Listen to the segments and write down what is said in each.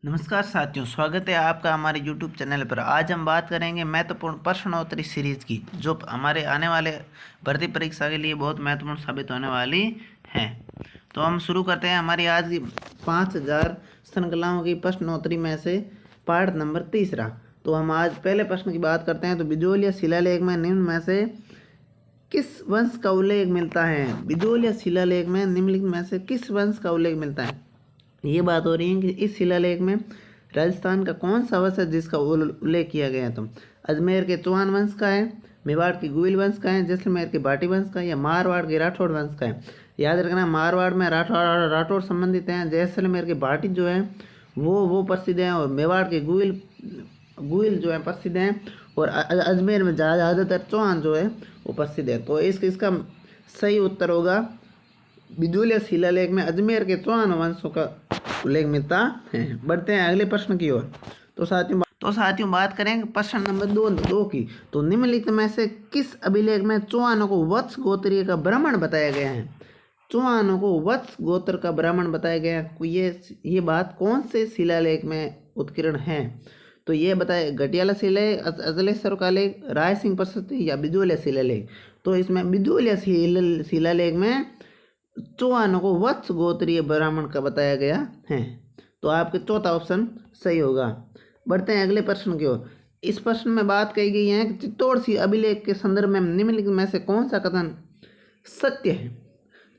नमस्कार साथियों, स्वागत है आपका हमारे YouTube चैनल पर। आज हम बात करेंगे महत्वपूर्ण प्रश्नोत्तरी सीरीज़ की, जो हमारे आने वाले भर्ती परीक्षा के लिए बहुत महत्वपूर्ण साबित होने वाली हैं। तो हम शुरू करते हैं हमारी आज की 5000 श्रृंखलाओं की प्रश्नोत्तरी में से पार्ट नंबर 3। तो हम आज पहले प्रश्न की बात करते हैं। तो बिजोल या शिलालेख में निम्न में से किस वंश का उल्लेख मिलता है? बिजोल या शिलालेख में निम्नलिखित में से किस वंश का उल्लेख मिलता है? ये बात हो रही है कि इस शिलालेख में राजस्थान का कौन सा वंश है जिसका उल्लेख किया गया? तो अजमेर के चौहान वंश का है, मेवाड़ के गुइल वंश का है, जैसलमेर के भाटी वंश का है, या मारवाड़ के राठौड़ वंश का है। याद रखना, मारवाड़ में राठौड़ संबंधित हैं, जैसलमेर के भाटी जो है वो प्रसिद्ध हैं, और मेवाड़ के गुइल जो है प्रसिद्ध हैं, और अजमेर में ज़्यादातर चौहान जो है वो प्रसिद्ध है। तो इसका सही उत्तर होगा बिजोल या शिलालेख में अजमेर के चौहान वंशों का उल्लेख मिलता है। बढ़ते हैं अगले प्रश्न की ओर। तो साथियों बात करेंगे प्रश्न नंबर दो की। तो निम्नलिखित में से किस अभिलेख में चौहानों को वत्स गोत्रीय का ब्राह्मण बताया गया है? चौहानों को वत्स गोत्र का ब्राह्मण बताया गया है। ये बात कौन से शिलालेख में उत्कीर्ण है? तो ये बताए घटियाला शिलालेख, अजलेश्वर का लेख, राय सिंह प्रशस्ति या बिजोलिया शिलालेख। तो इसमें बिजोलिया शिलालेख में चौहानों को वत्स गोत्रीय ब्राह्मण का बताया गया है। तो आपके चौथा ऑप्शन सही होगा। बढ़ते हैं अगले प्रश्न की ओर। इस प्रश्न में बात कही गई है कि चित्तौड़ अभिलेख के संदर्भ में निम्नलिखित में से कौन सा कथन सत्य है?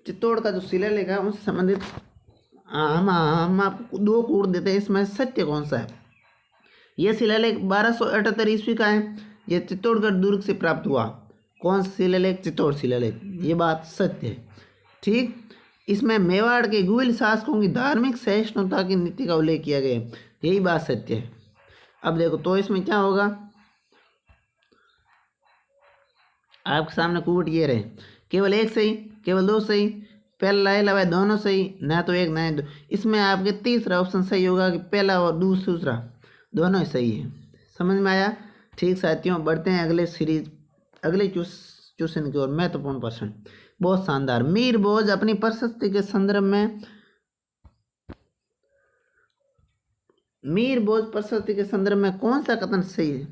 चित्तौड़ का जो शिलालेख है उससे संबंधित हम आपको 2 कोड देते हैं, इसमें सत्य कौन सा है? यह शिलालेख 1278 ईस्वी का है। यह चित्तौड़गढ़ दुर्ग से प्राप्त हुआ। कौन सा शिलालेख? चित्तौड़ शिलालेख। ये बात सत्य है। ठीक, इसमें मेवाड़ के गुइल शासकों की धार्मिक सहिष्णुता की नीति का उल्लेख किया गया है। यही बात सत्य है। अब देखो, तो इसमें क्या होगा? आपके सामने कूट ये रहे, केवल एक सही, केवल 2 सही, पहला लाए लवाए दोनों सही, ना तो एक ना 2। इसमें आपके तीसरा ऑप्शन सही होगा कि पहला और दूसरा दोनों ही सही है। समझ में आया? ठीक साथियों, बढ़ते हैं अगले क्वेश्चन की ओर। महत्वपूर्ण प्रश्न, बहुत शानदार। मीर बोझ अपनी प्रशस्ति के संदर्भ में कौन सा कथन सही है?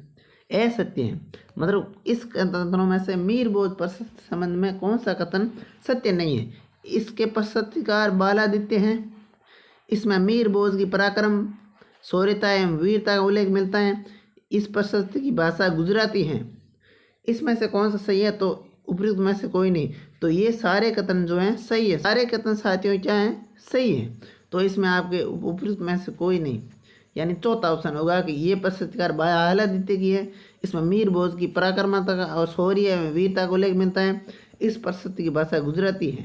असत्य है। मतलब इस कथनों में से मीर बोझ प्रशस्ति संबंध में कौन सा कथन सत्य नहीं है? इसके प्रशस्तिकार बालादित्य हैं। इसमें मीर बोझ की पराक्रम, शौर्यता एवं वीरता का उल्लेख मिलता है। इस प्रशस्ति की भाषा गुजराती है। इसमें से कौन सा सही है? तो उपयुक्त में से कोई नहीं। तो ये सारे कथन जो हैं सही है। सारे कथन साथियों क्या हैं? सही है। तो इसमें आपके उपयुक्त में से कोई नहीं, यानी चौथा ऑप्शन होगा कि ये प्रशस्तिकार बालादित्य की है। इसमें मीर बोझ की पराक्रमता और शौर्य एवं वीरता को उल्लेख मिलता है। इस प्रशस्ति की भाषा गुजराती है।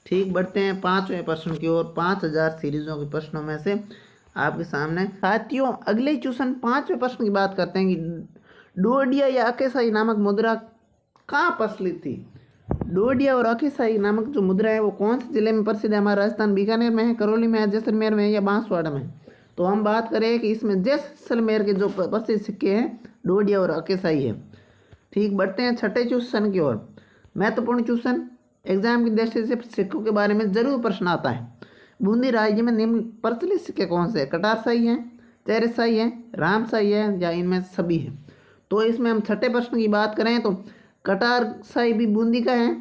ठीक, बढ़ते हैं 5वें प्रश्न की ओर। 5000 सीरीजों के प्रश्नों में से आपके सामने साथियों अगले क्वेश्चन 5वें प्रश्न की बात करते हैं कि डोडिया या अकेसाई नामक मुद्रा कहाँ प्रचलित थी? डोडिया और अकेसाई नामक जो मुद्रा है वो कौन से जिले में प्रसिद्ध है? हमारा राजस्थान बीकानेर में है, करौली में है, जैसलमेर में है, या बांसवाड़ा में? तो हम बात करें कि इसमें जैसलमेर के जो प्रसिद्ध सिक्के हैं डोडिया और अकेसाई है। ठीक, बढ़ते हैं 6ठे क्वेश्चन की ओर। महत्वपूर्ण क्वेश्चन, एग्जाम की दृष्टि से सिक्कों के बारे में जरूर प्रश्न आता है। बूंदी राज्य में निम्न प्रचलित सिक्के कौन से हैं? कटारशाही है, चेहरेशाही है, रामशाही है, या इनमें सभी है? तो इसमें हम 6ठे प्रश्न की बात करें तो कटारशाही भी बूंदी का है,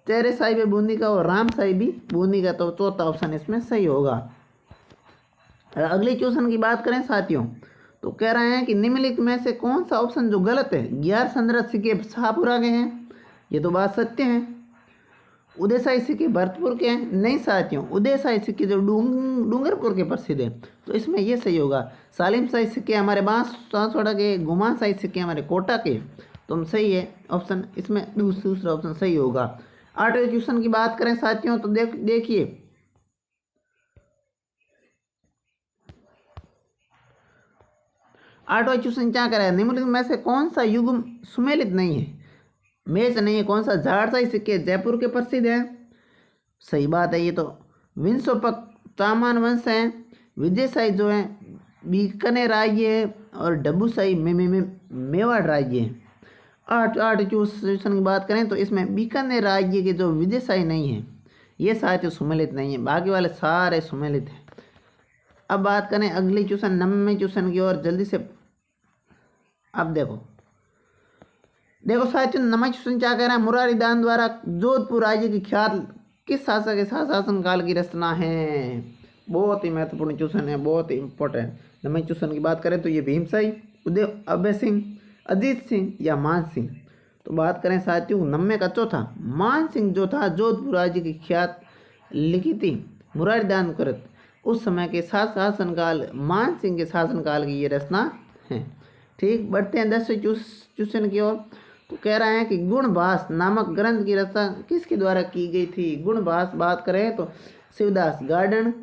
चेहरेशाही भी बूंदी का, और रामशाही भी बूंदी का। तो चौथा ऑप्शन इसमें सही होगा। अगले क्वेश्चन की बात करें साथियों, तो कह रहे हैं कि निम्नलिखित में से कौन सा ऑप्शन जो गलत है? 11 संदर्भ सिक्के शाहपुरा के हैं। ये तो बात सत्य है। उदयशाही सिक्के भरतपुर के हैं। नहीं साथियों, उदयशाही सिक्के जो डूंगरपुर के प्रसिद्ध है। तो इसमें ये सही होगा। सालिमशाही सिक्के हमारे बांसवाड़ा के, गुमाशाही सिक्के हमारे कोटा के। तो सही है ऑप्शन, इसमें दूसरा ऑप्शन सही होगा। 8वें क्वेश्चन की बात करें साथियों, तो देखिए 8वां क्वेश्चन क्या कह रहा है? निम्नलिखित में से कौन सा युग्म सुमेलित नहीं है? मेच नहीं है। कौन सा? झाड़शाही सिक्के जयपुर के प्रसिद्ध है। सही बात है। ये तो विंशोपक चामान वंश है। विजयशाही जो है बीकानेर राज्य है, और डब्बूशाही मेवाड़ राज्य है। 8 क्वेश्चन की बात करें तो इसमें बीकानेर राज्य के जो विजयशाही नहीं है ये साहित्य सुमेलित नहीं है, बाकी वाले सारे सुमेलित हैं। अब बात करें अगली क्वेश्चन 90वें क्वेश्चन की ओर जल्दी से। अब देखो साथियों 90वां क्वेश्चन क्या कह रहा है, मुरारीदान द्वारा जोधपुर राज्य की ख्यात किस शासक के शासन काल की रचना है। बहुत ही महत्वपूर्ण क्वेश्चन है, बहुत ही इंपॉर्टेंट। 90वें क्वेश्चन की बात करें तो ये भीमशाही, उदय अभय सिंह, अजीत सिंह या मान सिंह। तो बात करें साथियों 90 का चौथा, मान सिंह जो था जोधपुर राज्य की ख्यात लिखी थी मुरारीदान कृत। उस समय के शासनकाल मान सिंह के शासनकाल की ये रचना है। ठीक, बढ़ते हैं 10वें क्वेश्चन की ओर। तो कह रहा है कि गुणभास नामक ग्रंथ की रचना किसके द्वारा की गई थी। गुणभास बात करें तो शिवदास गार्डन,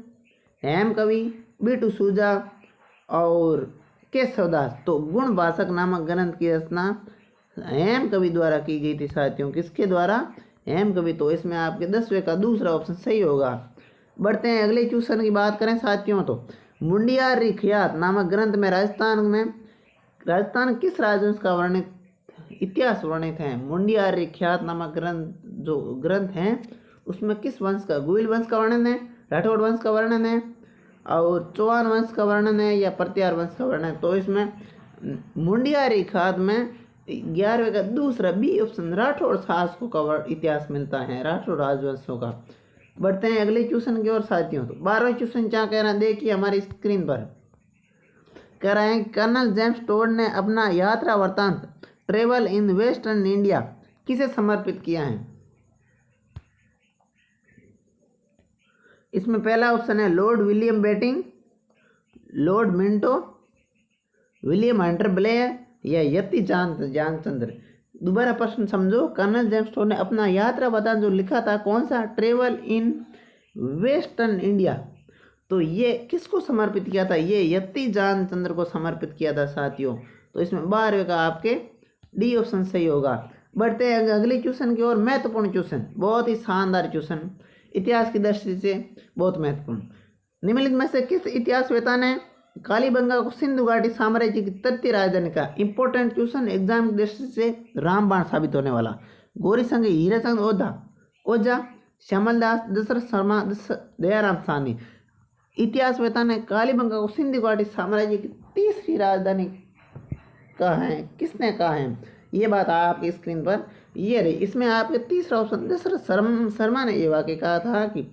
हेम कवि, बीटू सूजा और केशवदास। तो गुणभाषक नामक ग्रंथ की रचना हेम कवि द्वारा की गई थी साथियों। किसके द्वारा, हेम कवि। तो इसमें आपके 10वें का दूसरा ऑप्शन सही होगा। बढ़ते हैं अगले क्वेश्चन की बात करें साथियों तो मुंडियारी ख्यात नामक ग्रंथ में राजस्थान किस राजवंश का वर्णित इतिहास वर्णित है। मुंडियारी ख्यात नामक ग्रंथ है उसमें किस वंश का, गुइल वंश का वर्णन है, राठौड़ वंश का वर्णन है और चौहान वंश का वर्णन है या प्रत्यार वंश का वर्णन है। तो इसमें मुंडियारी ख्यात में 11वें का दूसरा बी ऑप्शन राठौड़ शासकों का इतिहास मिलता है, राठौड़ राजवंशों का। बढ़ते हैं अगले क्वेश्चन की ओर साथियों। तो 12वां क्वेश्चन क्या कह रहा है, देखिए हमारी स्क्रीन पर कह रहे हैं कर्नल जेम्स टोड ने अपना यात्रा वृत्तांत ट्रेवल इन वेस्टर्न इंडिया किसे समर्पित किया है। इसमें पहला ऑप्शन है lord William Bentinck, lord Minto, William Hunter Blair या यति जानचंद्र। दोबारा प्रश्न समझो, कर्नल जेम्स टोड ने अपना यात्रा वृत्तांत जो लिखा था कौन सा, ट्रेवल इन वेस्टर्न इंडिया। तो ये किसको समर्पित किया था, ये यति जानचंद्र को समर्पित किया था साथियों। तो इसमें 12वें का आपके डी ऑप्शन सही होगा। बढ़ते हैं अगले क्वेश्चन की ओर। महत्वपूर्ण क्वेश्चन, बहुत ही शानदार क्वेश्चन, इतिहास की दृष्टि से बहुत महत्वपूर्ण। निम्नलिखित में से किस इतिहासवेत्ता ने कालीबंगा को सिंधु घाटी साम्राज्य की तृतीय राजधानी का। इंपॉर्टेंट क्वेश्चन, एग्जाम की दृष्टि से रामबाण साबित होने वाला। गौरीशंकर हीराचंद ओझा, श्यामल दास, दशरथ शर्मा, दयाराम साहनी। इतिहासवेत्ता ने कालीबंगा को सिंधु घाटी साम्राज्य की तीसरी राजधानी कहा है, किसने कहा है, ये बात आपकी स्क्रीन पर ये रही। इसमें आपके तीसरा ऑप्शन दशरथ शर्मा ने ये वाक्य कहा था कि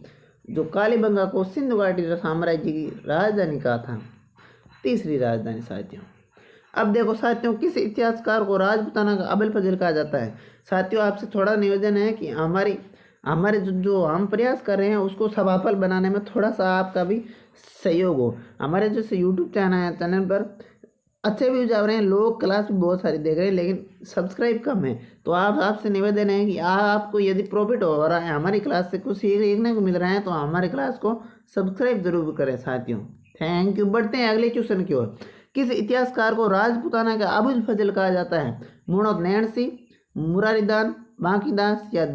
जो कालीबंगा को सिंधु घाटी साम्राज्य की राजधानी कहा था, तीसरी राजधानी साथियों। अब देखो साथियों, किस इतिहासकार को राजपूताना का अबुल फजल कहा जाता है। साथियों आपसे थोड़ा निवेदन है कि हमारे जो हम प्रयास कर रहे हैं उसको सफल बनाने में थोड़ा सा आपका भी सहयोग हो। हमारे जैसे यूट्यूब चैनल पर अच्छे व्यूज आ रहे हैं, लोग क्लास भी बहुत सारी देख रहे हैं लेकिन सब्सक्राइब कम है। तो आपसे निवेदन है कि आपको यदि प्रॉफिट हो रहा है, हमारी क्लास से कुछ सीखने को मिल रहा है, तो हमारी क्लास को सब्सक्राइब जरूर करें साथियों। Thank you. बढ़ते हैं अगले क्वेश्चन की ओर। किस इतिहासकार को राजपूताना का अबुल फजल कहा जाता है। मुणोत नैण सिंह, मुरारीदान, बांकीदास या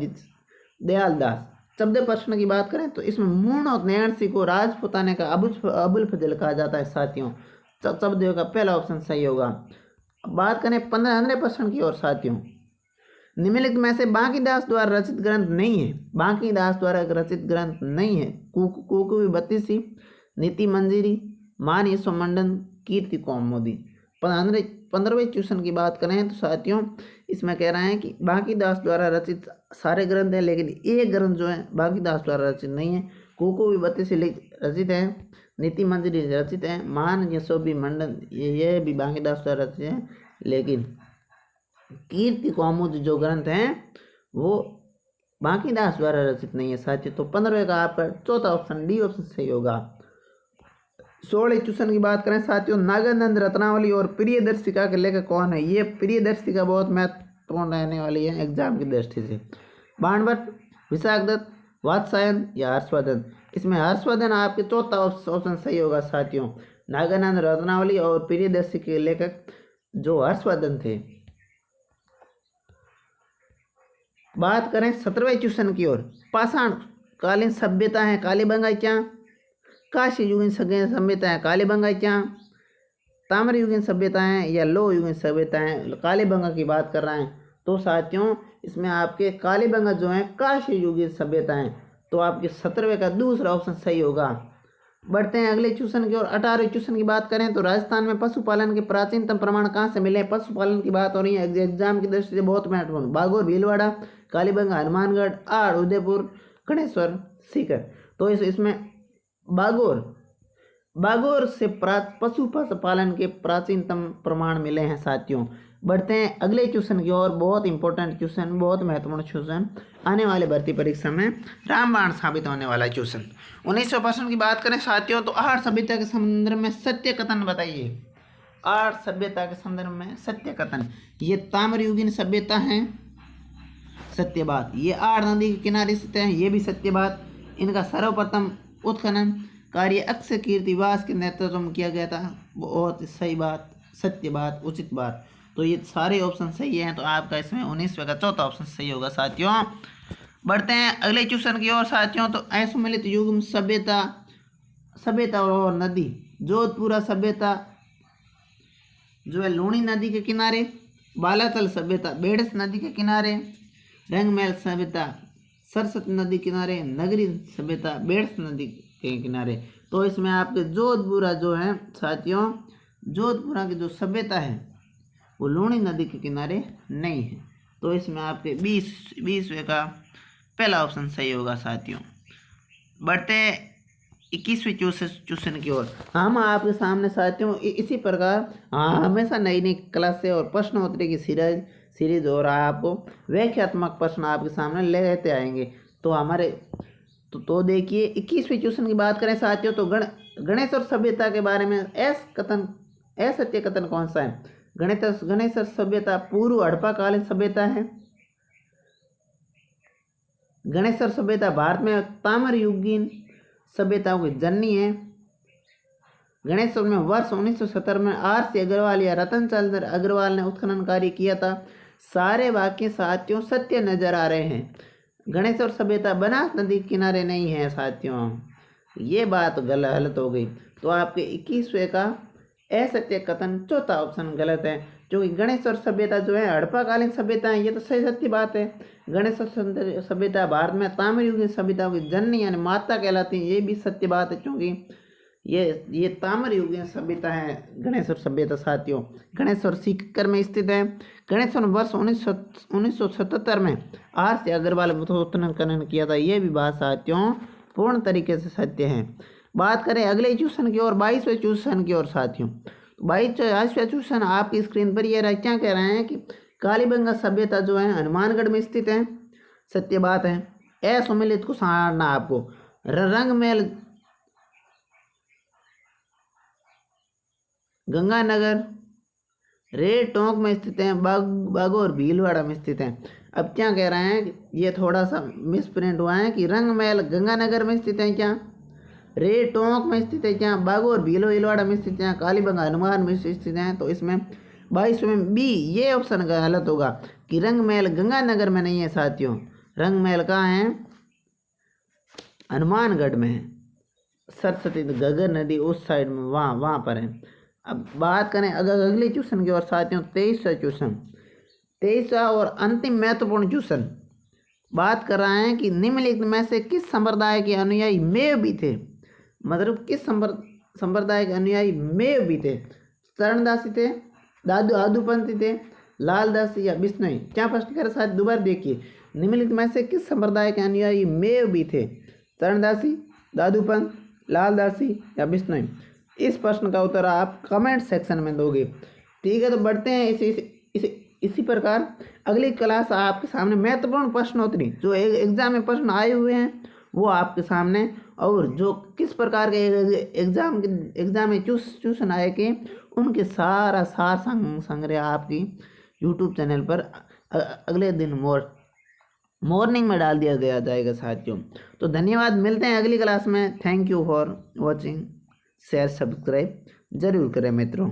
दयालदास। 14 प्रश्न की बात करें तो इसमें मुणोत नैण सिंह को राजपूताना का अबुल फजल कहा जाता है साथियों। 14 का पहला ऑप्शन सही होगा। बात करें 15वें प्रश्न की ओर साथियों। निम्नलिखित में से बांकीदास द्वारा रचित ग्रंथ नहीं है, बांकीदास द्वारा रचित ग्रंथ नहीं है। कुकवी बत्तीसी, नीति मंजरी, मान यशोमंडन, कीर्ति कौमुदी। 15वें क्वेश्चन की बात करें तो साथियों इसमें कह रहे हैं कि बांकीदास द्वारा रचित सारे ग्रंथ हैं लेकिन एक ग्रंथ जो है बांकीदास द्वारा रचित नहीं है। कुकवी बत्तीसी रचित है, नीति मंजरी रचित है, मान यशोभी मंडन ये भी बांकीदास द्वारा रचित है, लेकिन कीर्ति कौमुदी जो ग्रंथ हैं वो बांकीदास द्वारा रचित नहीं है साथियों। तो 15वें का आपका चौथा ऑप्शन डी ऑप्शन सही होगा। 16 क्वेश्चन की बात करें साथियों, नागानंद रत्नावली और प्रियदर्शिका के लेखक कौन है। ये प्रियदर्शिका बहुत महत्वपूर्ण रहने वाली है एग्जाम की दृष्टि से। बाणभट्ट, विशाखदत्त, वात्स्यायन या हर्षवर्धन। इसमें हर्षवर्धन आपके चौथा ऑप्शन सही होगा साथियों। नागानंद रत्नावली और प्रियदर्शिका के लेखक जो हर्षवर्धन थे। बात करें 17वें क्वेश्चन की ओर। पाषाण कालीन सभ्यता है कालीबंगा क्या, काशी युगीन सभ्यता है कालीबंगा क्या, ताम्र युगीन सभ्यता है या लो युगीन सभ्यता है। कालीबंगा की बात कर रहे हैं तो साथियों इसमें आपके कालीबंगा जो है काशी युगीन सभ्यता है। तो आपके 17वें का दूसरा ऑप्शन सही होगा। बढ़ते हैं अगले क्वेश्चन की ओर। 18वें क्वेश्चन की बात करें तो राजस्थान में पशुपालन के प्राचीनतम प्रमाण कहाँ से मिले। पशुपालन की बात हो रही है, एग्जाम की दृष्टि से बहुत महत्वपूर्ण। बागोर, भीलवाड़ा, कालीबंगा, हनुमानगढ़, आड़, उदयपुर, गणेश्वर, सीकर। तो इसमें बागोर से पशुपालन के प्राचीनतम प्रमाण मिले हैं साथियों। बढ़ते हैं अगले क्वेश्चन की ओर। बहुत इंपॉर्टेंट क्वेश्चन, बहुत महत्वपूर्ण क्वेश्चन, आने वाले भर्ती परीक्षा में रामबाण साबित होने वाला क्वेश्चन। 1900 प्रश्न की बात करें साथियों तो आर्य सभ्यता के संदर्भ में सत्य कथन बताइए। आर्य सभ्यता के संदर्भ में सत्य कथन। ये ताम्रयुगीन सभ्यता है, सत्य बात। ये आर्य नदी के किनारे स्थित है, ये भी सत्य बात। इनका सर्वप्रथम उत्खनन कार्य अक्षय कीर्तिवास के नेतृत्व में किया गया था, बहुत सही बात, सत्य बात, उचित बात। तो ये सारे ऑप्शन सही हैं, तो आपका इसमें 19वें का चौथा ऑप्शन सही होगा साथियों। बढ़ते हैं अगले क्वेश्चन की ओर साथियों। तो असुमेलित युग में सभ्यता और नदी। जोधपुरा सभ्यता जो है लूणी नदी के किनारे, बालातल सभ्यता बेड़स नदी के किनारे, रंगमहल सभ्यता सरस्वती नदी किनारे, नगरी सभ्यता बेड़स नदी के किनारे। तो इसमें आपके जोधपुरा जो है साथियों, जोधपुरा की जो सभ्यता है वो लूणी नदी के किनारे नहीं है। तो इसमें आपके 20वें का पहला ऑप्शन सही होगा साथियों। बढ़ते 21वें क्वेश्चन की ओर। हम आपके सामने साथियों इसी प्रकार हमेशा नई नई क्लासे और प्रश्नोत्तरी की सीरीज और आपको व्याख्यात्मक प्रश्न आपके सामने लेते आएंगे। तो हमारे तो देखिए 21वें क्वेश्चन की बात करें साथियों तो गणेश और सभ्यता के बारे में असत्य कथन कौन सा है। गणेश और सभ्यता पूर्व हड़प्पाकालीन सभ्यता है। गणेश और सभ्यता भारत में ताम्रयुगीन सभ्यताओं की जननी है। गणेश में वर्ष 1970 में R.C. अग्रवाल या रतन चंद्र अग्रवाल ने उत्खनन कार्य किया था। सारे वाक्य साथियों सत्य नजर आ रहे हैं। गणेश और सभ्यता बनास नदी के किनारे नहीं है साथियों, ये बात गलत हो गई। तो आपके 21वें का असत्य कथन चौथा ऑप्शन गलत है, क्योंकि गणेश और सभ्यता जो है हड़प्पाकालीन सभ्यता है, ये तो सही सत्य बात है। गणेश और सभ्यता भारत में ताम्रयुगीन सभ्यताओं की जननी यानी माता कहलाती है, ये भी सत्य बात है, क्योंकि ये ताम्रयुगीन सभ्यता है गणेश और सभ्यता साथियों। गणेश और सीकर में स्थित है। गणेश और वर्ष 1977 में R.C. अग्रवाल उत्खनन किया था, ये भी बात साथियों पूर्ण तरीके से सत्य है। बात करें अगले क्वेश्चन की ओर, 22वें क्वेश्चन की ओर साथियों। 22वें क्वेश्चन आपकी स्क्रीन पर ये रहा। क्या कह रहे हैं कि कालीबंगा सभ्यता जो है हनुमानगढ़ में स्थित है, सत्य बात है। असुमेलित को सहारना आपको रंगमहल गंगानगर रेड टोंक में स्थित है, बागोर भीलवाड़ा में स्थित है। अब क्या कह रहे हैं, ये थोड़ा सा मिसप्रिंट हुआ है कि रंगमहल गंगानगर में स्थित है, क्या रेड टोंक में स्थित है, क्या बागोर भीलवाड़ा में स्थित है, कालीबंगा हनुमान में स्थित है। तो इसमें 22वें में बी ये ऑप्शन गलत होगा कि रंगमहल गंगानगर में नहीं है साथियों। रंगमहल कहाँ है, हनुमानगढ़ में है, सरस्वती गगर नदी उस साइड में वहाँ पर है। अब बात करें अगर अगले क्वेश्चन की ओर साथियों, 23वां क्वेश्चन, 23वां और अंतिम महत्वपूर्ण क्वेश्चन बात कर रहे हैं कि निम्नलिखित में से किस संप्रदाय के अनुयायी मेव भी थे। मतलब किस संप्रदाय के अनुयायी मेव भी थे। चरणदासी थे, दादूपंथी थे, लालदासी या बिश्नोई। क्या प्रश्न कर साथ दोबारा देखिए, निम्नलिखित में से किस संप्रदाय के अनुयायी मेव भी थे। चरणदासी, दादूपंथ, लालदासी या बिश्नोई। इस प्रश्न का उत्तर आप कमेंट सेक्शन में दोगे, ठीक है। तो बढ़ते हैं इसी प्रकार अगली क्लास आपके सामने महत्वपूर्ण प्रश्नोत्तरी जो एग्जाम में प्रश्न आए हुए हैं वो आपके सामने, और जो किस प्रकार के एग्जाम में क्वेश्चन आए कि उनके सारा सार संग्रह आपकी यूट्यूब चैनल पर अगले दिन मॉर्निंग में डाल दिया जाएगा साथियों। तो धन्यवाद, मिलते हैं अगली क्लास में। Thank you for watching, share subscribe जरूर करें मित्रों।